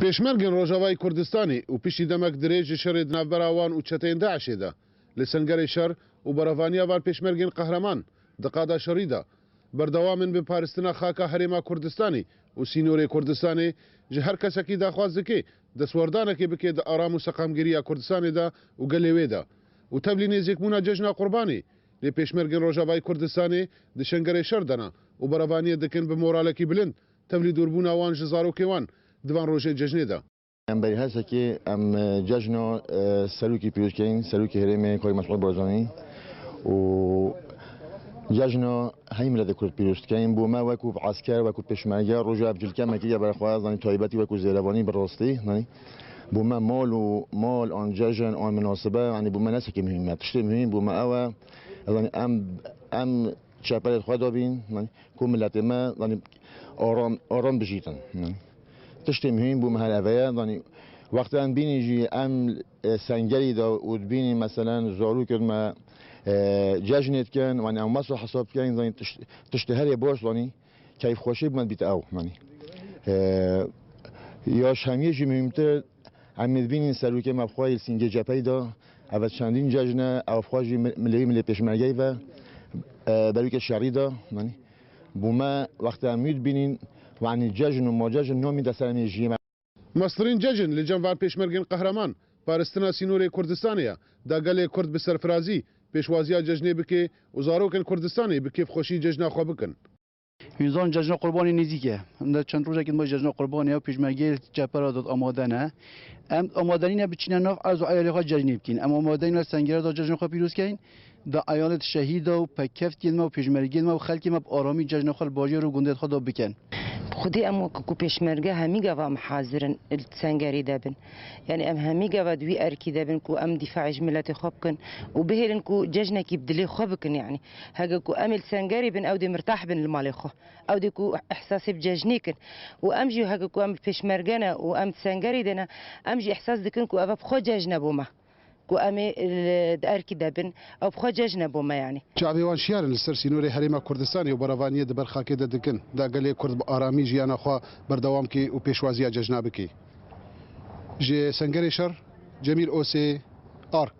پێشمەرگن ڕۆژاوای کوردستانی و پیشی دەمەک درێژی شەڕێ ناوبەراوان و چەتەین داعشێدا لە سنگەری شەر و بەڕەوانیاوان پێشمەرگن قەهرەمان دقادا شەڕیدا بەردەوامن بە پارستنا خاکە هەرێما کوردستانی و سینۆرێ کوردستانی ji هەر کەسێکی داخواز دکێ دەسوەردانێکی بکێت لە ئارام و سەقامگیریە کوردستانێدا و گەلێوێدا و تەبلی نێزیکبوونا جەژنا قوربانی لێ پێشمەرگن ڕۆژاوای کوردستانی دشنگەرێ شەر دەنا و بەڕەوانیە دەکەن بە مۆرالێکی بلند تەبلی دووربووناوان ji zarokێوان دوان ڕۆژێ جەژنێدا ام بری هست که ام جشن سلوکی پیروز کردیم سلوکی هرم کاری مسئول برزانی و جشن هایی ملت کرد پیروز کردیم بو ما وکوب عسکر وکوب پشمرگه رجوع بجل کم که برای خواهد زنی تایبتی وکوب زیروانی براستی نی بو ما مال آن جشن آن مناسبه یعنی بو ما نسه که مهمه تشتی مهم بو ما اوا یعنی ام چپرت خواهد بین یعنی کو ملت ما یعنی آرام بجیتن تشتی مهم بو محل اویا یعنی وقتی ام بینی جی ام سنگری دا ود بینی مثلا زارو کرد ما جشنت کن و ام مسو حساب کن یعنی تشتی هر باش یعنی کیف خوشی بمن بیت او یعنی یاش همیه جی مهمتر ام بینی سلوک مبخوای سینگ جپی دا اول چندین جشن افخواجی ملی پیشمرگی و بلوک شری دا یعنی بو ما وقتی ام بینین وعنی جشن و ما جشن نامی دستر میجیم. مصرین جشن لجنوار پیشمرگن قهرمان پارستنا سینوری کردستانیه داگل کرد به سرفرازی پیشوازی جشنی بکی و زاروکن کردستانی بکیف خوشی جشن خواب بکن. میزان جشن قربانی نزدیکه. اند چند روزه که ما جشن قربانی و پیشمرگی جپرا داد آماده نه. آمادنی نه بچینن ناف از عیالی خود جشنی بکین. اما آمادنی نه سنگرا داد جشن خواب پیروز کین. دا عیالت شهید و پکفت کن ما و پیشمرگی ما و خلکی ما آرامی جشن خواب باجی رو گندت خود بکن. خودی ام کو پیشمرگه همی گوام حاضرن السنگری دابن يعني ام همی گوا دوی ارکی دابن کو ام دفاع ملت خوب کن و بهلن کو ججنا کی بدلی خوب کن يعني هاگه کو ام السنگری بن او دی مرتاح بن المال خو او دی کو احساس بججنی کن و ام جی هاگه کو ام پیشمرگنا و ام سنگری دنا ام جی احساس دکن کو اب خو ججنا بوما کو امي ارکی دابن او خو ججنا بوما يعني شعبي شیار لسر سینوری هەرێما کوردستانی و بەڕەوانیە دبەر خاکێدا دکن داگەلێ کورد بە ئارامی ژیانە خوا بەردەوام کی و پێشوازیە جەژنا بکی ژێ سەنگەری شەر جەمیل ئۆسێ ئارک